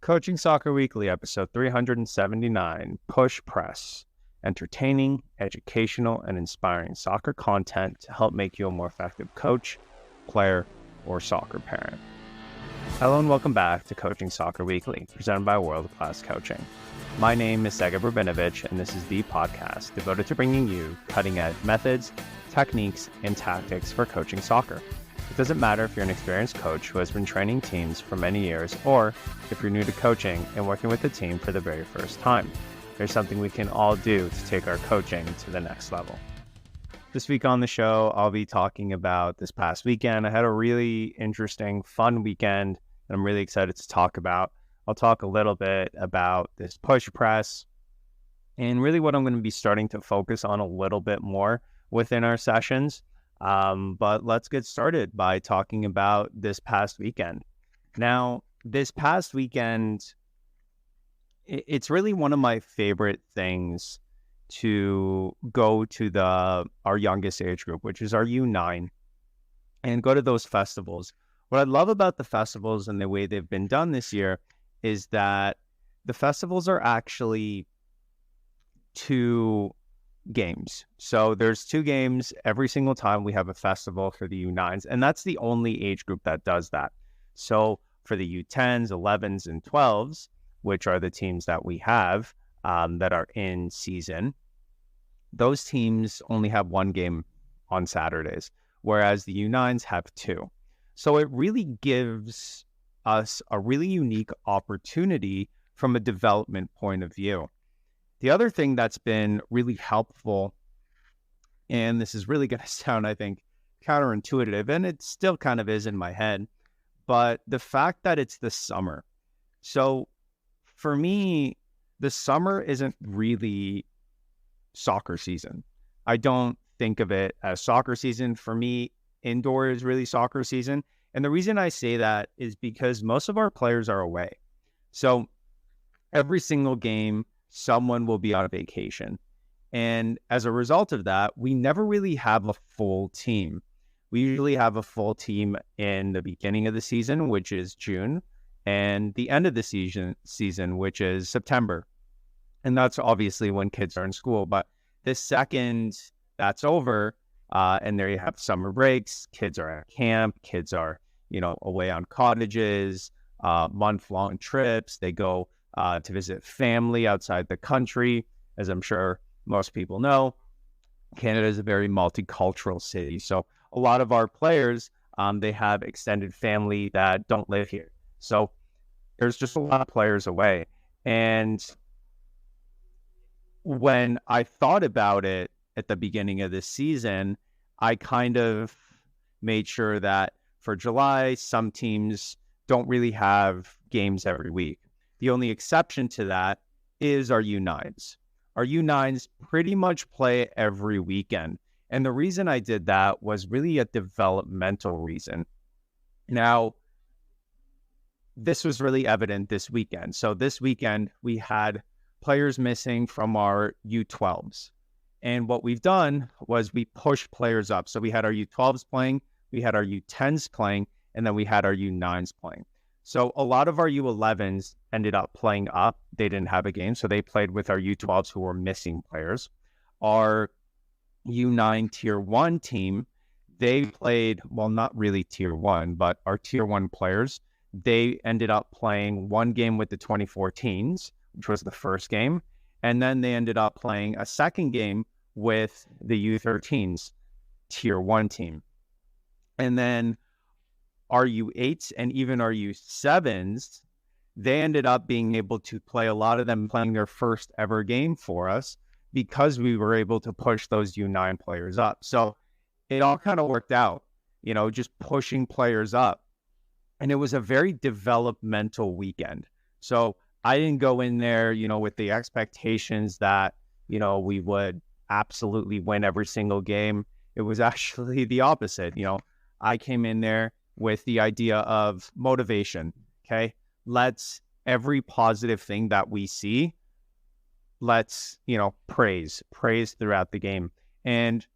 Coaching Soccer Weekly, episode 379, Push Press, entertaining, educational, and inspiring soccer content to help make you a more effective coach, player, or soccer parent. Hello and welcome back to Coaching Soccer Weekly, presented by World Class Coaching. My name is Sega Brubinovich, and this is the podcast devoted to bringing you cutting-edge methods, techniques, and tactics for coaching soccer. It doesn't matter if you're an experienced coach who has been training teams for many years, or if you're new to coaching and working with a team for the very first time. There's something we can all do to take our coaching to the next level. This week on the show, I'll be talking about this past weekend. I had a really interesting, fun weekend that I'm really excited to talk about. I'll talk a little bit about this push press and really what I'm going to be starting to focus on a little bit more within our sessions. But let's get started by talking about this past weekend. Now, this past weekend, it's really one of my favorite things to go to our youngest age group, which is our U9, and go to those festivals. What I love about the festivals and the way they've been done this year is that the festivals are actually two games. So there's two games every single time we have a festival for the U9s, and that's the only age group that does that. So for the U10s, 11s, and 12s, which are the teams that we have that are in season, those teams only have one game on Saturdays, whereas the U9s have two. So it really gives us a really unique opportunity from a development point of view. The other thing that's been really helpful, and this is really going to sound, I think, counterintuitive, and it still kind of is in my head, but the fact that it's the summer. So for me, the summer isn't really soccer season. I don't think of it as soccer season. For me, indoor is really soccer season. And the reason I say that is because most of our players are away. So every single game, someone will be on vacation. And as a result of that, we never really have a full team. We usually have a full team in the beginning of the season, which is June, and the end of the season, which is September. And that's obviously when kids are in school. But the second that's over, and there you have summer breaks, kids are at camp, kids are, away on cottages, month-long trips. They go to visit family outside the country. As I'm sure most people know, Canada is a very multicultural city. So a lot of our players, they have extended family that don't live here. So there's just a lot of players away. And when I thought about it at the beginning of this season, I kind of made sure that for July, some teams don't really have games every week. The only exception to that is our U9s. Our U9s pretty much play every weekend. And the reason I did that was really a developmental reason. Now, this was really evident this weekend. So this weekend, we had players missing from our U12s. And what we've done was we pushed players up. So we had our U12s playing, we had our U10s playing, and then we had our U9s playing. So a lot of our U11s ended up playing up. They didn't have a game, so they played with our U12s who were missing players. Our U9 Tier 1 team, they played, well, not really Tier 1, but our Tier 1 players, they ended up playing one game with the 2014s, which was the first game, and then they ended up playing a second game with the U13s Tier 1 team. And then our U8s and even our U7s, they ended up being able to play, a lot of them playing their first ever game for us because we were able to push those U9 players up. So it all kind of worked out, just pushing players up. And it was a very developmental weekend. So I didn't go in there, with the expectations that, we would absolutely win every single game. It was actually the opposite. I came in there with the idea of motivation. Okay. Every positive thing that we see, let's, praise throughout the game. And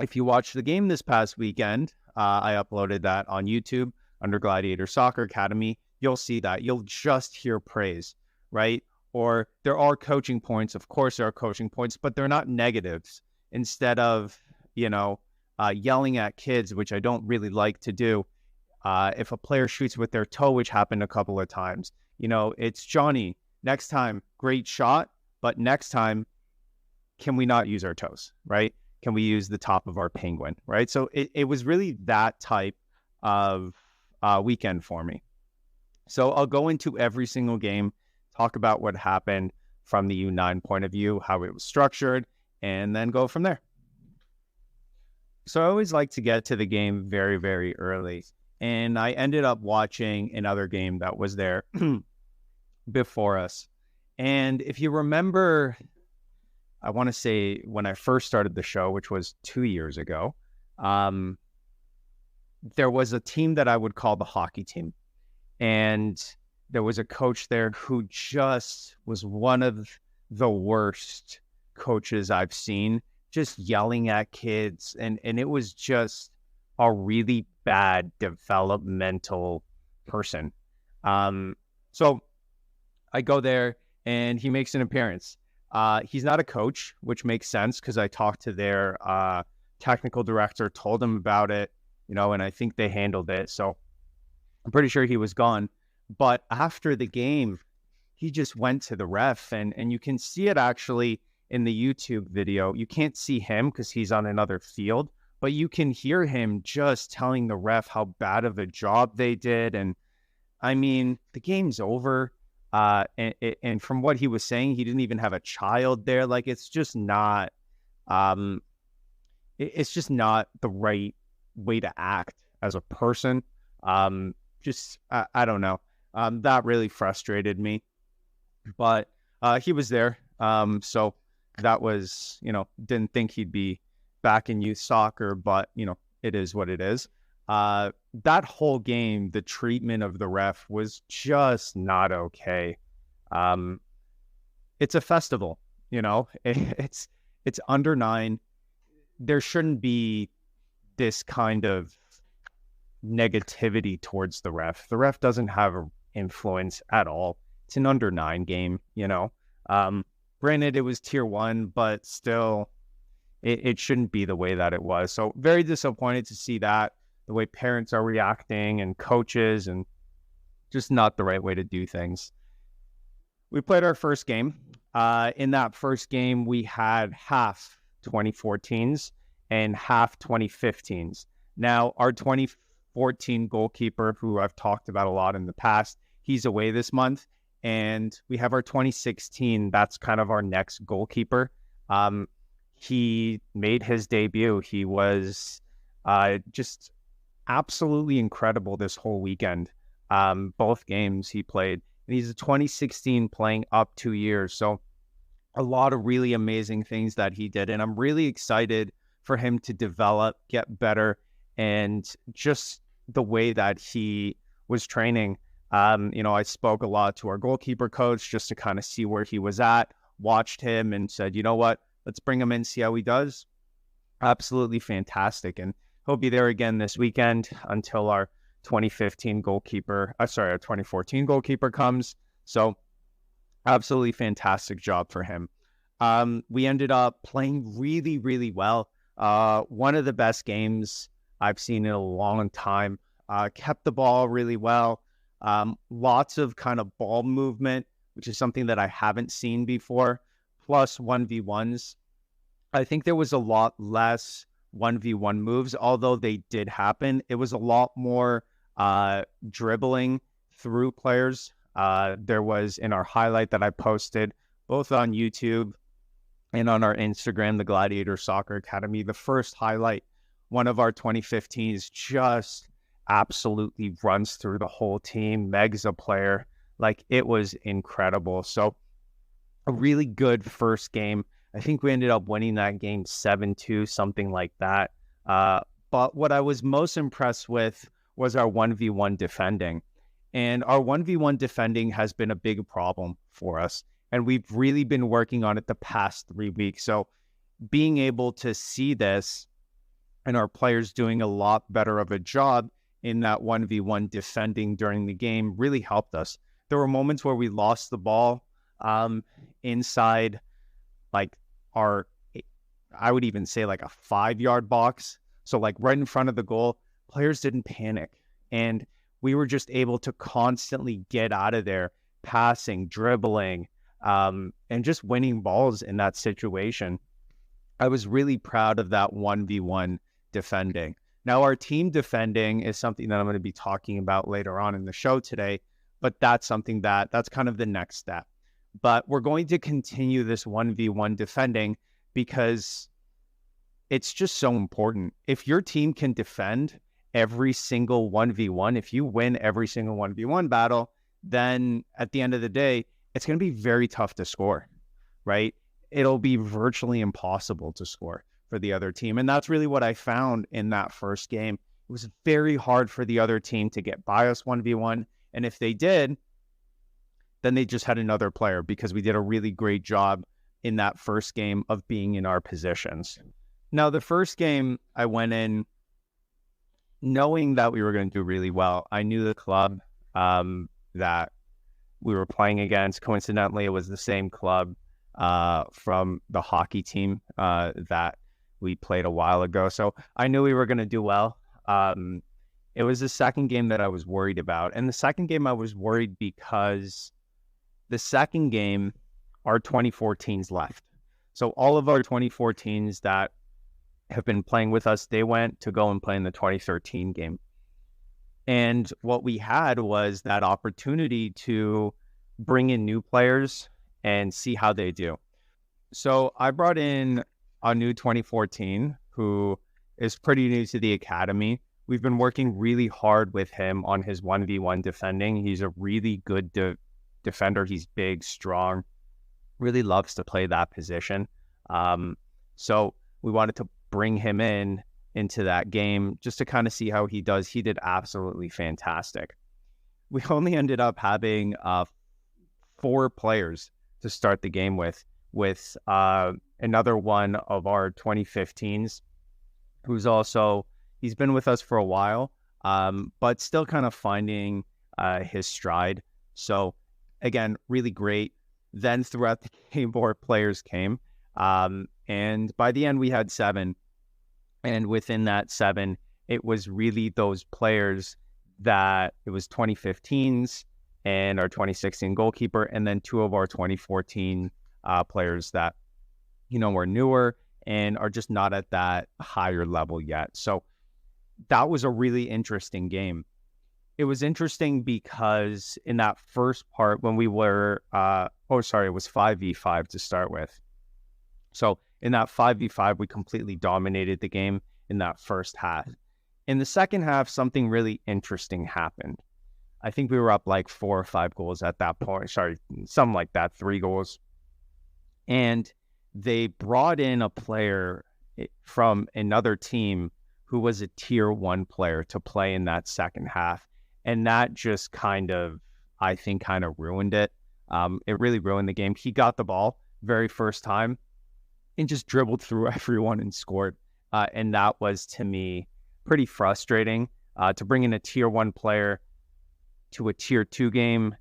if you watched the game this past weekend, I uploaded that on YouTube under Gladiator Soccer Academy. you'll see that. You'll just hear praise, right? Or there are coaching points. Of course, there are coaching points, but they're not negatives. Instead of, yelling at kids, which I don't really like to do, if a player shoots with their toe, which happened a couple of times, it's Johnny. Next time, great shot, but next time, can we not use our toes, right? Can we use the top of our penguin, right? So it was really that type of weekend for me. So I'll go into every single game, talk about what happened from the U9 point of view, how it was structured, and then go from there. So I always like to get to the game very, very early. And I ended up watching another game that was there before us. And if you remember, I want to say when I first started the show, which was 2 years ago, there was a team that I would call the hockey team. And there was a coach there who just was one of the worst coaches I've seen, just yelling at kids. And it was just a really bad developmental person. So I go there and he makes an appearance. He's not a coach, which makes sense because I talked to their technical director, told him about it, and I think they handled it. So I'm pretty sure he was gone. But after the game, he just went to the ref, and you can see it actually in the YouTube video. You can't see him because he's on another field, but you can hear him just telling the ref how bad of a job they did. And I mean, the game's over. And from what he was saying, he didn't even have a child there. Like, it's just not, it's just not the right way to act as a person. I don't know. That really frustrated me, but he was there. So that was, didn't think he'd be back in youth soccer, but it is what it is. That whole game, the treatment of the ref was just not okay. It's a festival, it's under 9. There shouldn't be this kind of negativity towards the ref. The ref doesn't have an influence at all. It's an under 9 game, Granted, it was tier 1, but still, it shouldn't be the way that it was. So very disappointed to see that, the way parents are reacting and coaches, and just not the right way to do things. We played our first game. In that first game, we had half 2014s and half 2015s. Now, our 2014 goalkeeper, who I've talked about a lot in the past, he's away this month. And we have our 2016. That's kind of our next goalkeeper. He made his debut. He was just absolutely incredible this whole weekend. Both games he played. And he's a 2016 playing up 2 years. So a lot of really amazing things that he did. And I'm really excited for him to develop, get better, and just the way that he was training. I spoke a lot to our goalkeeper coach just to kind of see where he was at, watched him and said, you know what, let's bring him in, see how he does. Absolutely fantastic. And he'll be there again this weekend until our 2014 goalkeeper comes. So absolutely fantastic job for him. We ended up playing really, really well. One of the best games I've seen in a long time. Kept the ball really well. Lots of kind of ball movement, which is something that I haven't seen before, plus 1v1s. I think there was a lot less 1v1 moves, although they did happen. It was a lot more dribbling through players. There was, in our highlight that I posted, both on YouTube and on our Instagram, the Gladiator Soccer Academy, the first highlight, one of our 2015s just absolutely runs through the whole team. Meg's a player. Like, it was incredible. So a really good first game. I think we ended up winning that game 7-2, something like that. But what I was most impressed with was our 1v1 defending. And our 1v1 defending has been a big problem for us. And we've really been working on it the past 3 weeks. So being able to see this and our players doing a lot better of a job in that 1v1 defending during the game really helped us. There were moments where we lost the ball inside like our, I would even say like a 5-yard box. So like right in front of the goal, players didn't panic. And we were just able to constantly get out of there, passing, dribbling, and just winning balls in that situation. I was really proud of that 1v1 defending. Now, our team defending is something that I'm going to be talking about later on in the show today, but that's something that's kind of the next step. But we're going to continue this 1v1 defending because it's just so important. If your team can defend every single 1v1, if you win every single 1v1 battle, then at the end of the day, it's going to be very tough to score, right? It'll be virtually impossible to score for the other team. And that's really what I found in that first game. It was very hard for the other team to get by us 1v1. And if they did, then they just had another player because we did a really great job in that first game of being in our positions. Now, the first game I went in knowing that we were going to do really well. I knew the club that we were playing against. Coincidentally, it was the same club from the hockey team that we played a while ago. So I knew we were going to do well. It was the second game that I was worried about. And the second game I was worried because the second game, our 2014s left. So all of our 2014s that have been playing with us, they went to go and play in the 2013 game. And what we had was that opportunity to bring in new players and see how they do. So I brought in a new 2014 who is pretty new to the academy. We've been working really hard with him on his 1v1 defending. He's a really good defender. He's big, strong, really loves to play that position. So we wanted to bring him into that game just to kind of see how he does. He did absolutely fantastic. We only ended up having 4 players to start the game with another one of our 2015s who's also, he's been with us for a while, but still kind of finding his stride. So again, really great. Then throughout the game, more players came. And by the end, we had 7. And within that 7, it was really those players that it was 2015s and our 2016 goalkeeper, and then 2 of our 2014 players that, were newer and are just not at that higher level yet. So that was a really interesting game. It was interesting because in that first part when we were, it was 5v5 to start with. So in that 5v5, we completely dominated the game in that first half. In the second half, something really interesting happened. I think we were up like 4 or 5 goals at that point. Something like that, 3 goals. And they brought in a player from another team who was a tier 1 player to play in that second half. And that just kind of ruined it. It really ruined the game. He got the ball very first time and just dribbled through everyone and scored. And that was, to me, pretty frustrating to bring in a tier 1 player to a tier 2 game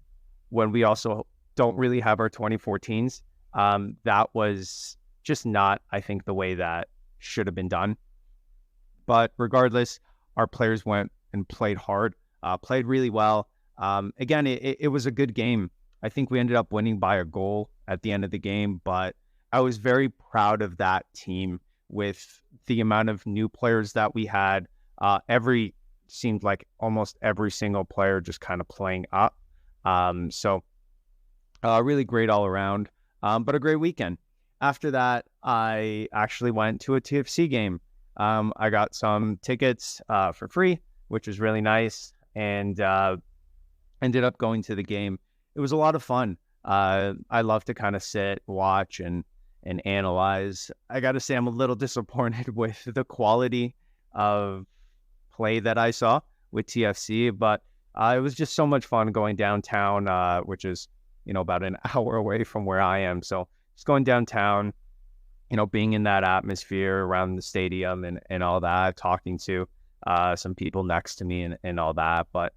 when we also don't really have our 2014s. That was just not, I think, the way that should have been done. But regardless, our players went and played hard, played really well. Again, it was a good game. I think we ended up winning by a goal at the end of the game, but I was very proud of that team with the amount of new players that we had. Seemed like almost every single player just kind of playing up. So really great all around, but a great weekend. After that, I actually went to a TFC game. I got some tickets for free, which was really nice, and ended up going to the game. It was a lot of fun. I love to kind of sit, watch, and analyze. I got to say, I'm a little disappointed with the quality of play that I saw with TFC, but it was just so much fun going downtown, which is, about an hour away from where I am. So just going downtown, being in that atmosphere around the stadium and all that, talking to some people next to me and all that. But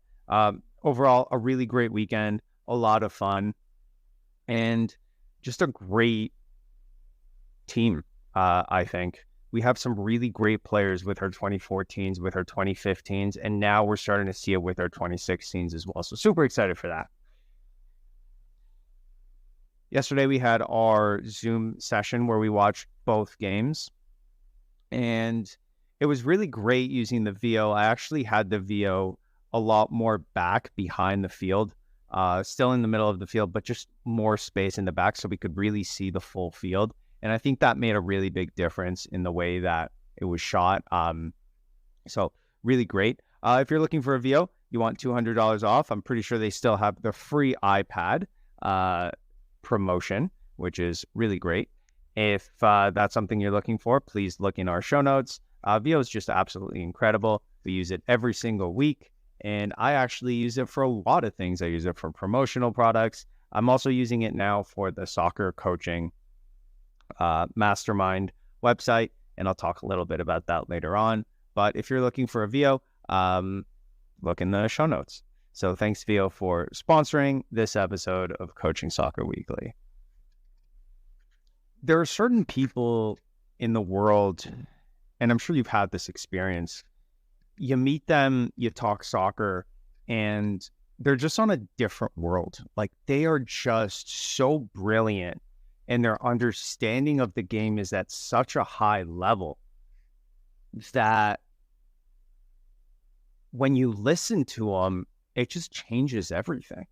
overall, a really great weekend, a lot of fun, and just a great team, I think. We have some really great players with our 2014s, with our 2015s, and now we're starting to see it with our 2016s as well. So super excited for that. Yesterday, we had our Zoom session where we watched both games, and it was really great using the VO. I actually had the VO a lot more back behind the field, still in the middle of the field, but just more space in the back so we could really see the full field. And I think that made a really big difference in the way that it was shot. So really great. If you're looking for a VO, you want $200 off. I'm pretty sure they still have the free iPad promotion, which is really great. If that's something you're looking for, please look in our show notes. VO is just absolutely incredible. We use it every single week, and I actually use it for a lot of things. I use it for promotional products. I'm also using it now for the soccer coaching mastermind website, and I'll talk a little bit about that later on. But if you're looking for a VO, look in the show notes. So thanks, VO, for sponsoring this episode of Coaching Soccer Weekly. There are certain people in the world, and I'm sure you've had this experience. You meet them, you talk soccer, and they're just on a different world. Like, they are just so brilliant, and their understanding of the game is at such a high level that when you listen to them, it just changes everything.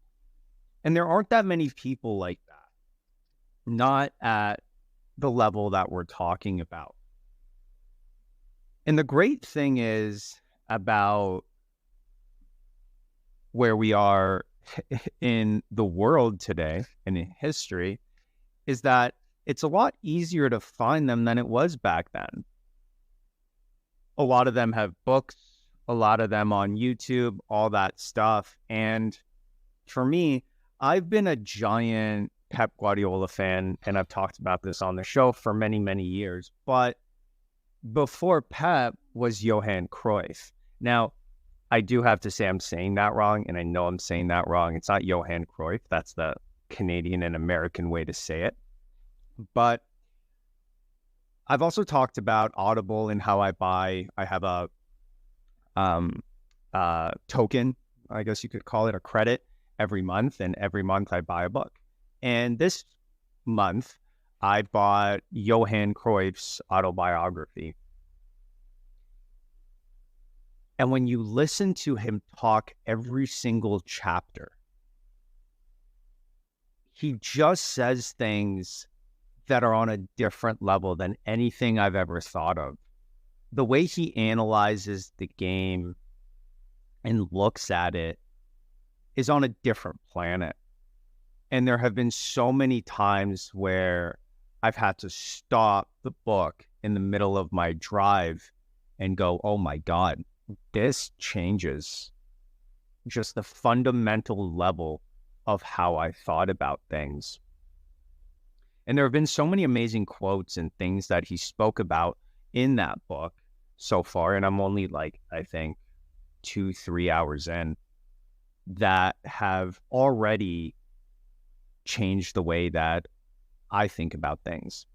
And there aren't that many people like that, not at the level that we're talking about. And the great thing is about where we are in the world today and in history is that it's a lot easier to find them than it was back then. A lot of them have books, a lot of them on YouTube, all that stuff. And for me, I've been a giant Pep Guardiola fan, and I've talked about this on the show for many, many years. But before Pep was Johan Cruyff. Now, I do have to say I'm saying that wrong, and I know I'm saying that wrong. It's not Johan Cruyff. That's the Canadian and American way to say it. But I've also talked about Audible and how I have a token, I guess you could call it, a credit every month, and every month I buy a book. And this month I bought Johan Cruyff's autobiography. And when you listen to him talk every single chapter, he just says things that are on a different level than anything I've ever thought of. The way he analyzes the game and looks at it is on a different planet. And there have been so many times where I've had to stop the book in the middle of my drive and go, oh my God, this changes just the fundamental level of how I thought about things. And there have been so many amazing quotes and things that he spoke about in that book so far. And I'm only I think 2-3 hours in, that have already changed the way that I think about things.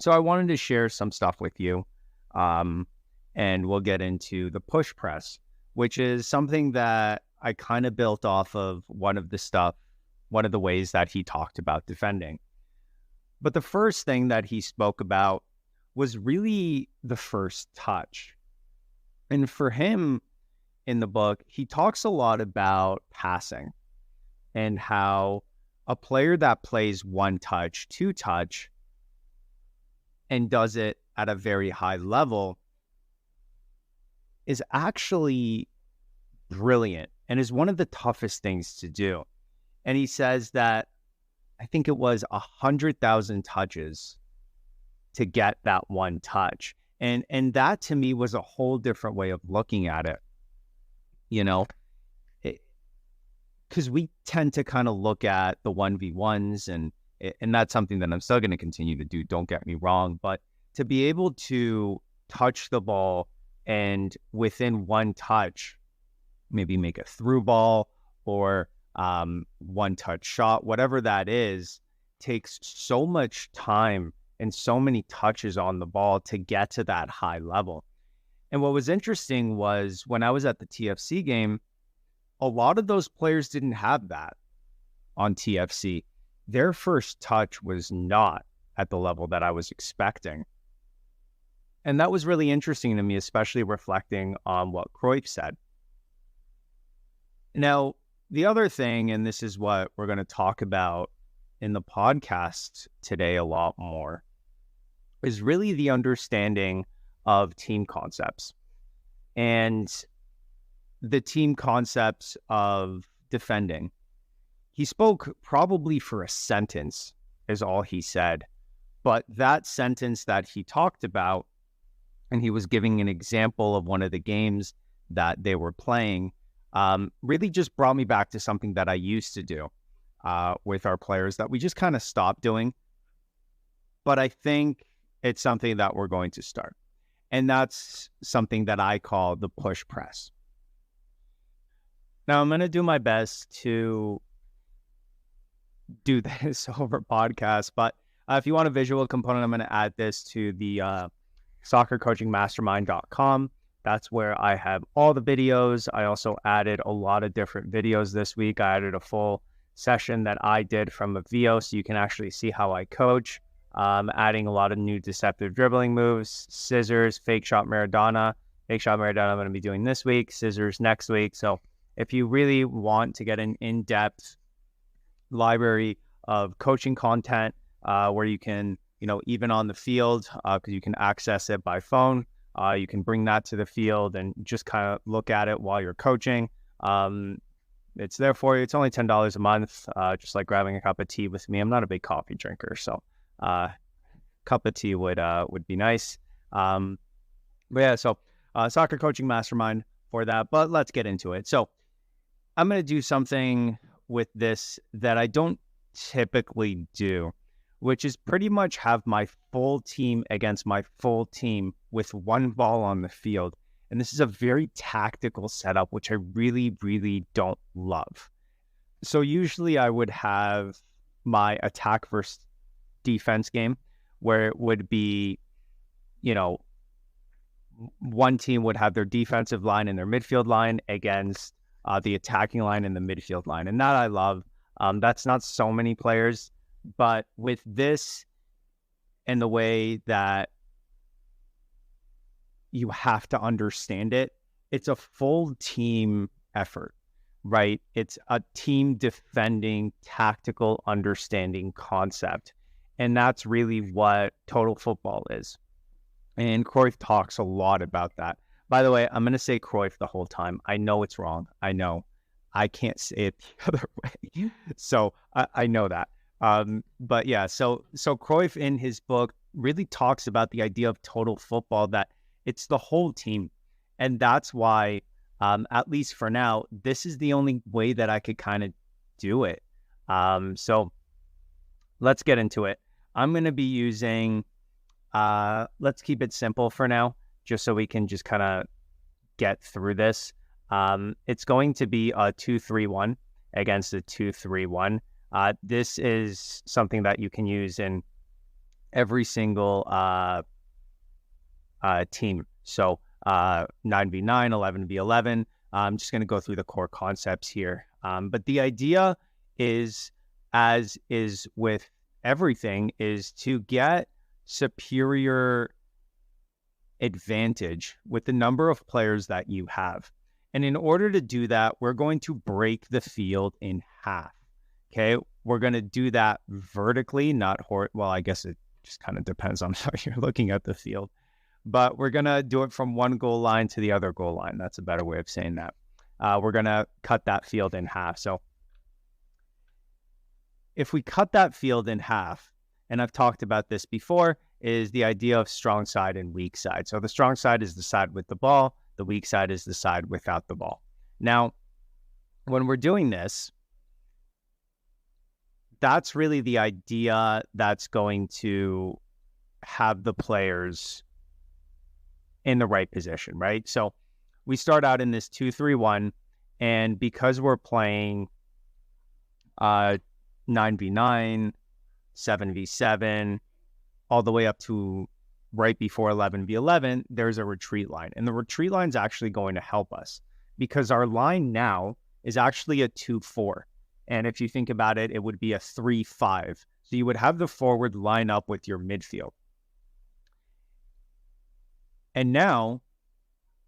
So I wanted to share some stuff with you. And we'll get into the push press, which is something that I kind of built off of one of the ways that he talked about defending. But the first thing that he spoke about was really the first touch. And for him in the book, he talks a lot about passing and how a player that plays one touch, two touch, and does it at a very high level is actually brilliant and is one of the toughest things to do. And he says that I think it was 100,000 touches to get that one touch. And that to me was a whole different way of looking at it, you know, because we tend to kind of look at the 1v1s and that's something that I'm still going to continue to do. Don't get me wrong, but to be able to touch the ball and within one touch, maybe make a through ball or one touch shot, whatever that is, takes so much time and so many touches on the ball to get to that high level. And what was interesting was when I was at the TFC game, a lot of those players didn't have that on TFC. Their first touch was not at the level that I was expecting. And that was really interesting to me, especially reflecting on what Cruyff said. Now, the other thing, and this is what we're going to talk about in the podcast today a lot more, is really the understanding of team concepts and the team concepts of defending. He spoke probably for a sentence, is all he said. But that sentence that he talked about, and he was giving an example of one of the games that they were playing, really just brought me back to something that I used to do with our players that we just kind of stopped doing. But I think it's something that we're going to start. And that's something that I call the push press. Now, I'm going to do my best to do this over podcast, but if you want a visual component, I'm going to add this to the soccercoachingmastermind.com. That's where I have all the videos. I also added a lot of different videos this week. I added a full session that I did from a VO, so you can actually see how I coach. Adding a lot of new deceptive dribbling moves, scissors, fake shot Maradona. Fake shot Maradona I'm going to be doing this week, scissors next week. So if you really want to get an in-depth library of coaching content where you can, even on the field, because you can access it by phone, you can bring that to the field and just kind of look at it while you're coaching. It's there for you. It's only $10 a month, just like grabbing a cup of tea with me. I'm not a big coffee drinker, so cup of tea would be nice. But yeah, so Soccer Coaching Mastermind for that. But let's get into it. So I'm going to do something with this that I don't typically do, which is pretty much have my full team against my full team with one ball on the field. And this is a very tactical setup, which I really, really don't love. So usually I would have my attack versus defense game where it would be, one team would have their defensive line and their midfield line against the attacking line and the midfield line. And that I love. That's not so many players, but with this and the way that you have to understand it, it's a full team effort, right? It's a team defending, tactical understanding concept. And that's really what total football is. And Cruyff talks a lot about that. By the way, I'm going to say Cruyff the whole time. I know it's wrong. I know. I can't say it the other way. So I know that. But yeah, so Cruyff in his book really talks about the idea of total football, that it's the whole team. And that's why, at least for now, this is the only way that I could kind of do it. So let's get into it. I'm going to be using, let's keep it simple for now, just so we can just kind of get through this. It's going to be a 2-3-1 against a 2-3-1. This is something that you can use in every single team. So 9v9, 11v11. I'm just going to go through the core concepts here. But the idea is, as is with everything, is to get superior advantage with the number of players that you have. And in order to do that, we're going to break the field in half. Okay, we're going to do that vertically, not well, I guess it just kind of depends on how you're looking at the field. But we're going to do it from one goal line to the other goal line. That's a better way of saying that. We're going to cut that field in half. So if we cut that field in half, and I've talked about this before, is the idea of strong side and weak side. So the strong side is the side with the ball. The weak side is the side without the ball. Now, when we're doing this, that's really the idea that's going to have the players in the right position, right? So we start out in this 2-3-1, and because we're playing 9v9, 7v7, all the way up to right before 11v11, there's a retreat line. And the retreat line is actually going to help us because our line now is actually a 2-4. And if you think about it, it would be a 3-5. So you would have the forward line up with your midfield. And now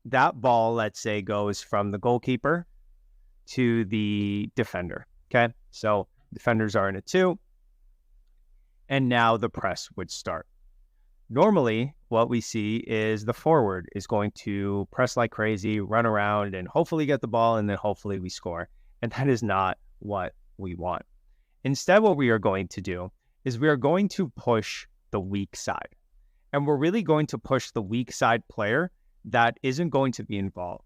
that ball, let's say, goes from the goalkeeper to the defender. Okay, so defenders are in a 2. And now the press would start. Normally, what we see is the forward is going to press like crazy, run around, and hopefully get the ball, and then hopefully we score. And that is not what we want. Instead, what we are going to do is we are going to push the weak side. And we're really going to push the weak side player that isn't going to be involved.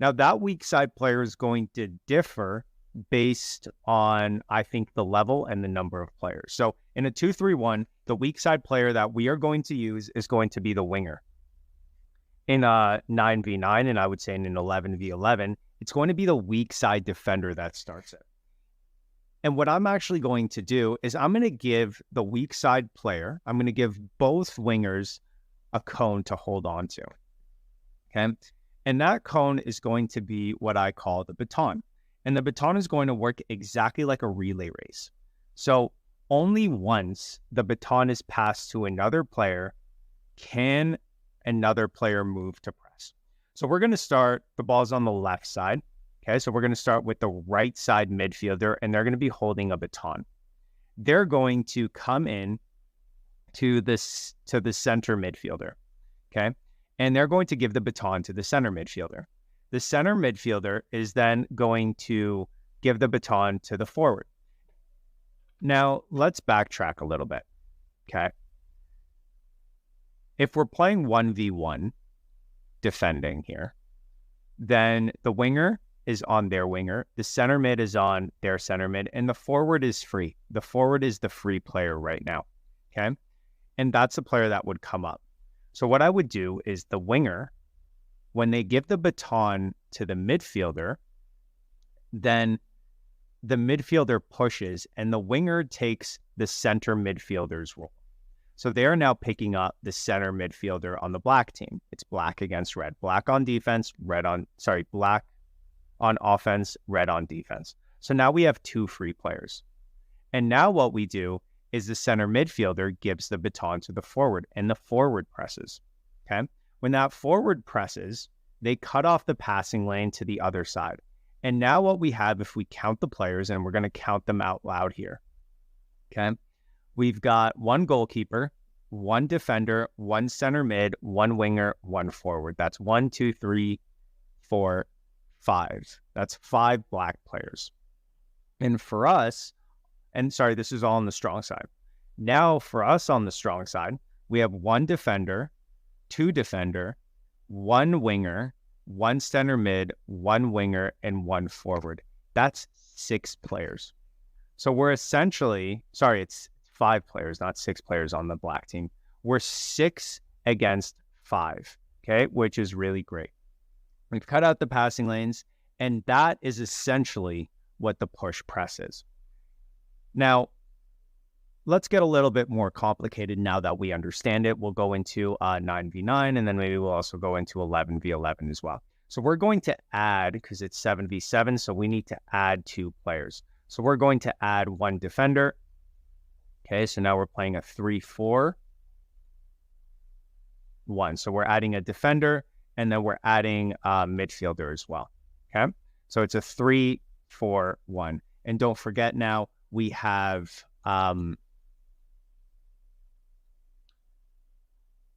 Now, that weak side player is going to differ based on, I think, the level and the number of players. So in a 2-3-1, the weak side player that we are going to use is going to be the winger. In a 9v9, and I would say in an 11v11, it's going to be the weak side defender that starts it. And what I'm actually going to do is I'm going to give the weak side player, I'm going to give both wingers a cone to hold on to. Okay. And that cone is going to be what I call the baton. And the baton is going to work exactly like a relay race. So only once the baton is passed to another player can another player move to press. So we're going to start, the ball's on the left side. Okay, so we're going to start with the right side midfielder, and they're going to be holding a baton. They're going to come in to the center midfielder. Okay, and they're going to give the baton to the center midfielder. The center midfielder is then going to give the baton to the forward. Now, let's backtrack a little bit, okay? If we're playing 1v1 defending here, then the winger is on their winger, the center mid is on their center mid, and the forward is free. The forward is the free player right now, okay? And that's the player that would come up. So what I would do is the winger, when they give the baton to the midfielder, then the midfielder pushes and the winger takes the center midfielder's role. So they are now picking up the center midfielder on the black team. It's black against red. Black on defense, black on offense, red on defense. So now we have 2 free players. And now what we do is the center midfielder gives the baton to the forward, and the forward presses. Okay? When that forward presses, they cut off the passing lane to the other side. And now what we have, if we count the players, and we're going to count them out loud here. Okay? We've got 1 goalkeeper, 1 defender, 1 center mid, 1 winger, 1 forward. That's 1, 2, 3, 4, 5. That's 5 black players. And for us, this is all on the strong side. Now for us on the strong side, we have 1 defender, 2 defender, 1 winger, 1 center mid, 1 winger, and 1 forward. That's 6 players. So we're essentially, it's 5 players, not 6 players on the black team. We're 6 against 5, okay, which is really great. We've cut out the passing lanes, and that is essentially what the push press is. Now, let's get a little bit more complicated now that we understand it. We'll go into 9v9, and then maybe we'll also go into 11v11 as well. So we're going to add, because it's 7v7, so we need to add 2 players. So we're going to add 1 defender. Okay, so now we're playing a 3-4-1. So we're adding a defender, and then we're adding a midfielder as well. Okay, so it's a 3-4-1. And don't forget now, we have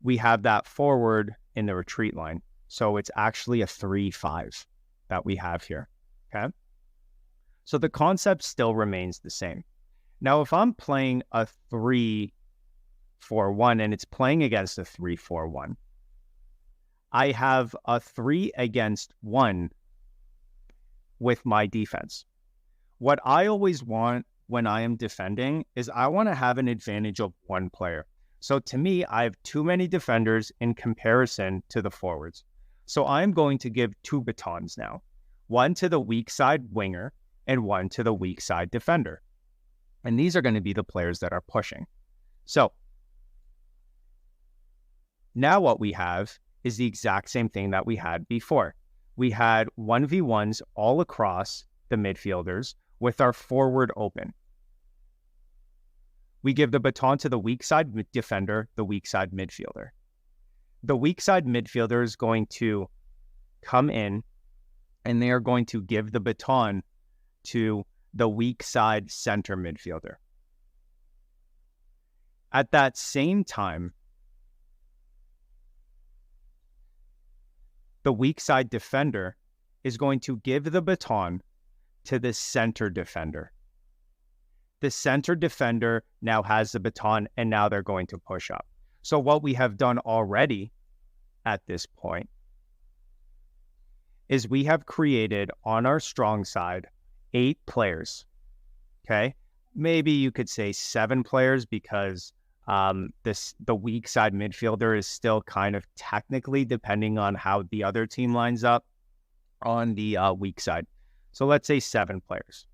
that forward in the retreat line. So it's actually a 3-5 that we have here. Okay, so the concept still remains the same. Now, if I'm playing a 3-4-1 and it's playing against a 3-4-1, I have a 3 against 1 with my defense. What I always want when I am defending is I want to have an advantage of 1 player. So to me, I have too many defenders in comparison to the forwards. So I'm going to give 2 batons now, one to the weak side winger and one to the weak side defender. And these are going to be the players that are pushing. So now what we have is the exact same thing that we had before. We had 1v1s all across the midfielders with our forward open. We give the baton to the weak side defender, the weak side midfielder. The weak side midfielder is going to come in and they are going to give the baton to the weak side center midfielder. At that same time, the weak side defender is going to give the baton to the center defender. The center defender now has the baton and now they're going to push up. So what we have done already at this point is we have created on our strong side 8 players, okay? Maybe you could say 7 players because the weak side midfielder is still kind of technically depending on how the other team lines up on the weak side. So let's say 7 players.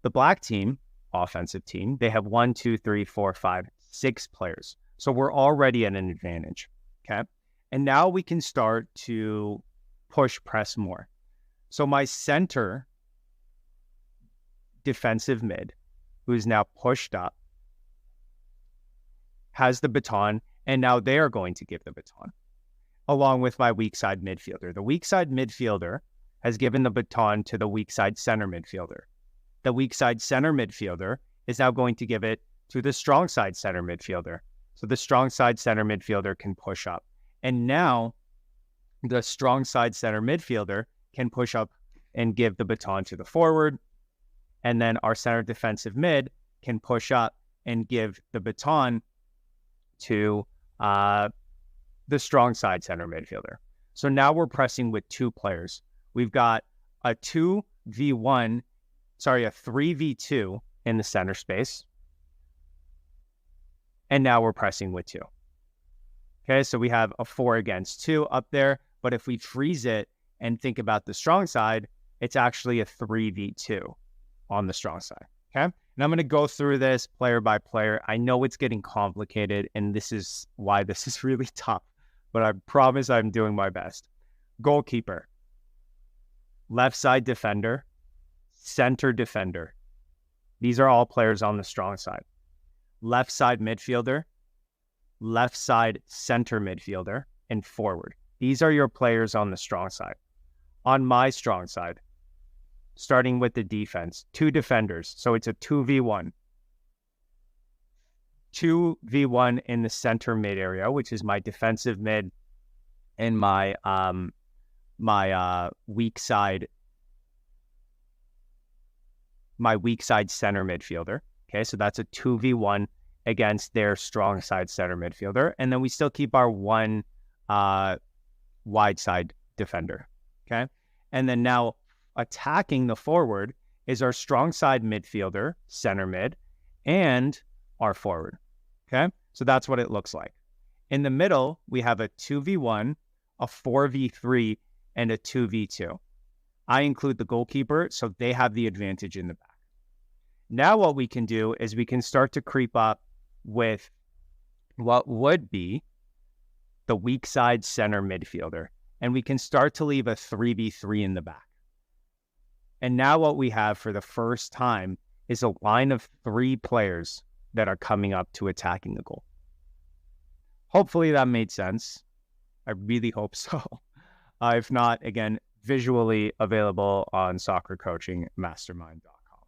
The black team, offensive team, they have 1, 2, 3, 4, 5, 6 players. So we're already at an advantage, okay? And now we can start to push press more. So my center defensive mid, who is now pushed up, has the baton, and now they are going to give the baton, along with my weak side midfielder. The weak side midfielder has given the baton to the weak side center midfielder. The weak side center midfielder is now going to give it to the strong side center midfielder. So the strong side center midfielder can push up. And now the strong side center midfielder can push up and give the baton to the forward. And then our center defensive mid can push up and give the baton to the strong side center midfielder. So now we're pressing with 2 players. We've got a 3v2 in the center space. And now we're pressing with 2. Okay, so we have a 4 against 2 up there. But if we freeze it and think about the strong side, it's actually a 3v2 on the strong side. Okay, and I'm going to go through this player by player. I know it's getting complicated, and this is why this is really tough, but I promise I'm doing my best. Goalkeeper, left side defender, center defender. These are all players on the strong side. Left side midfielder, left side center midfielder, and forward. These are your players on the strong side. On my strong side, starting with the defense, 2 defenders. So it's a 2v1. 2v1 in the center mid area, which is my defensive mid and my weak side center midfielder. Okay, so that's a 2v1 against their strong side center midfielder. And then we still keep our 1 wide side defender. Okay, and then now attacking the forward is our strong side midfielder, center mid, and our forward. Okay, so that's what it looks like. In the middle, we have a 2v1, a 4v3, and a 2v2. I include the goalkeeper, so they have the advantage in the back. Now what we can do is we can start to creep up with what would be the weak side center midfielder, and we can start to leave a 3v3 in the back. And now what we have for the first time is a line of 3 players that are coming up to attacking the goal. Hopefully that made sense. I really hope so. If not, again, visually available on soccercoachingmastermind.com.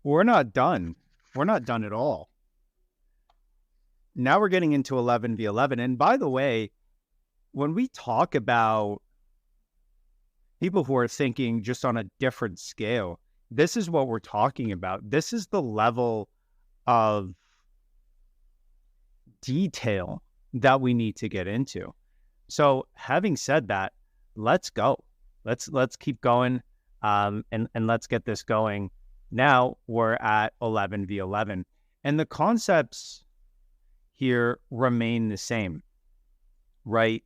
We're not done. We're not done at all. Now we're getting into 11v11. And by the way, when we talk about people who are thinking just on a different scale, this is what we're talking about. This is the level of detail that we need to get into. So having said that, let's go. Let's keep going and let's get this going. Now we're at 11v11. And the concepts here remain the same, right?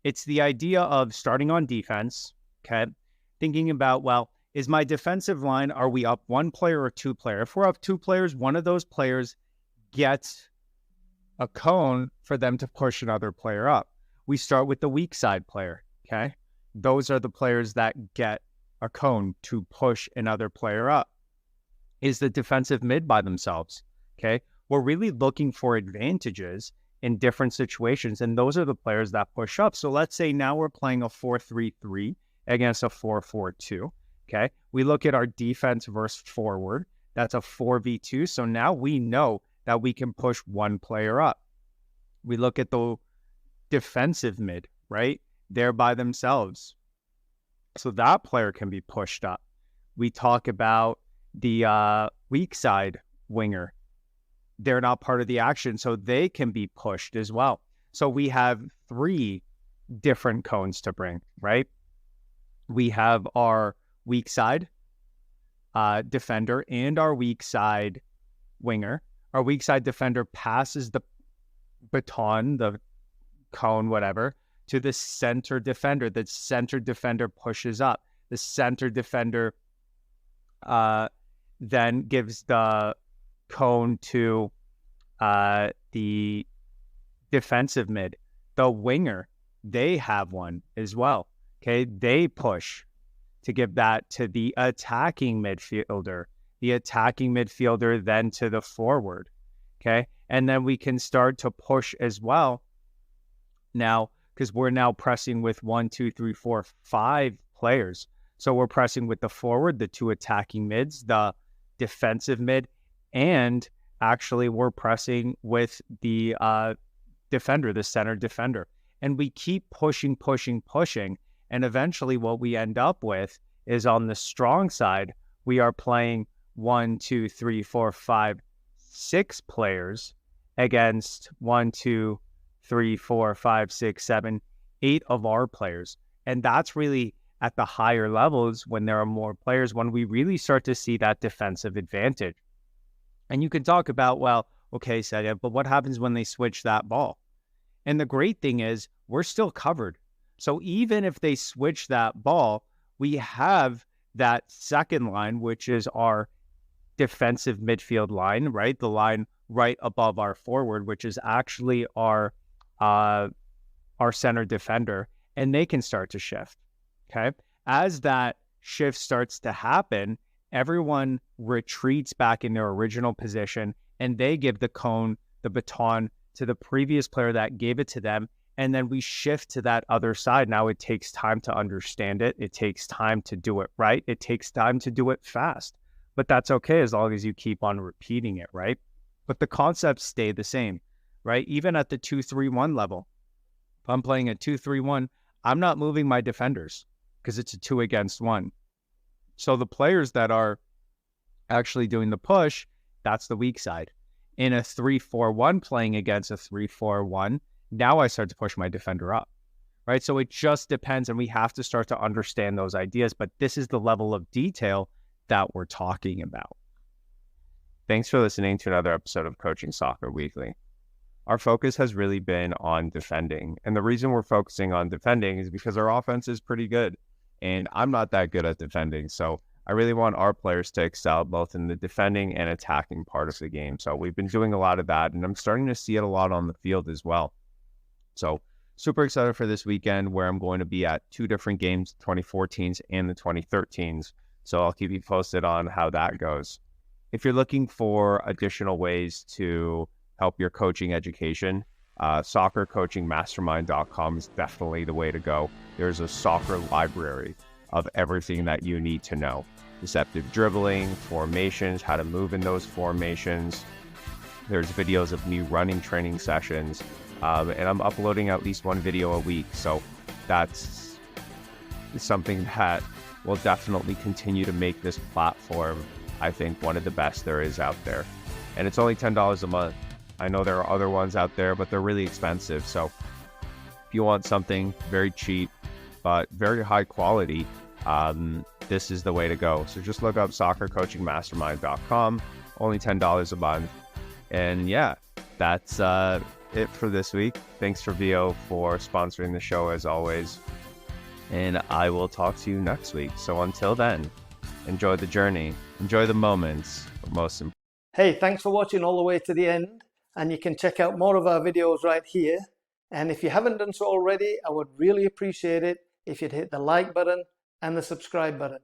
It's the idea of starting on defense, okay? Thinking about, well, is my defensive line, are we up one player or two player? If we're up two players, one of those players gets a cone for them to push another player up. We start with the weak side player, okay? Those are the players that get a cone to push another player up. Is the defensive mid by themselves, okay? We're really looking for advantages in different situations, and those are the players that push up. So let's say now we're playing a 4-3-3 against a 4-4-2, okay? We look at our defense versus forward. That's a 4v2. So now we know that we can push one player up. We look at the defensive mid, right? They're by themselves. So that player can be pushed up. We talk about the weak side winger. They're not part of the action, so they can be pushed as well. So we have three different cones to bring, right? We have our weak side defender and our weak side winger. Our weak side defender passes the baton, the cone, whatever, to the center defender. The center defender pushes up. The center defender then gives the cone to the defensive mid. The winger, they have one as well. Okay, they push to give that to the attacking midfielder. The attacking midfielder then to the forward. Okay, and then we can start to push as well now, because we're now pressing with 1, 2, 3, 4, 5 players. So we're pressing with the forward, the two attacking mids, the defensive mid, and actually we're pressing with the defender, the center defender. And we keep pushing. And eventually what we end up with is on the strong side, we are playing 1, 2, 3, 4, 5, 6 players against 1, 2, 3, 4, 5, 6, 7, 8 of our players. And that's really at the higher levels when there are more players, when we really start to see that defensive advantage. And you can talk about, well, okay, Sadia, but what happens when they switch that ball? And the great thing is we're still covered. So even if they switch that ball, we have that second line, which is our defensive midfield line, right? The line right above our forward, which is actually our center defender, and they can start to shift. Okay. As that shift starts to happen, everyone retreats back in their original position and they give the cone, the baton to the previous player that gave it to them. And then we shift to that other side. Now it takes time to understand it. It takes time to do it right. It takes time to do it fast, but that's okay as long as you keep on repeating it, right? But the concepts stay the same, right? Even at the 2-3-1 level, if I'm playing a 2-3-1, I'm not moving my defenders because it's a 2 against 1. So the players that are actually doing the push, that's the weak side. In a 3-4-1 playing against a 3-4-1, now I start to push my defender up, right? So it just depends, and we have to start to understand those ideas, but this is the level of detail that we're talking about. Thanks for listening to another episode of Coaching Soccer Weekly. Our focus has really been on defending, and the reason we're focusing on defending is because our offense is pretty good, and I'm not that good at defending, so I really want our players to excel both in the defending and attacking part of the game. So we've been doing a lot of that, and I'm starting to see it a lot on the field as well. So super excited for this weekend where I'm going to be at 2 different games, 2014s and the 2013s. So I'll keep you posted on how that goes. If you're looking for additional ways to help your coaching education, soccercoachingmastermind.com is definitely the way to go. There's a soccer library of everything that you need to know. Deceptive dribbling, formations, how to move in those formations. There's videos of me running training sessions, and I'm uploading at least 1 video a week. So that's something that will definitely continue to make this platform, I think, one of the best there is out there. And it's only $10 a month. I know there are other ones out there, but they're really expensive. So if you want something very cheap, but very high quality, this is the way to go. So just look up soccercoachingmastermind.com, only $10 a month. And yeah, that's it for this week. Thanks for VO for sponsoring the show as always. And I will talk to you next week. So until then, enjoy the journey, enjoy the moments, but most important. Hey, thanks for watching all the way to the end. And you can check out more of our videos right here. And if you haven't done so already, I would really appreciate it if you'd hit the like button and the subscribe button.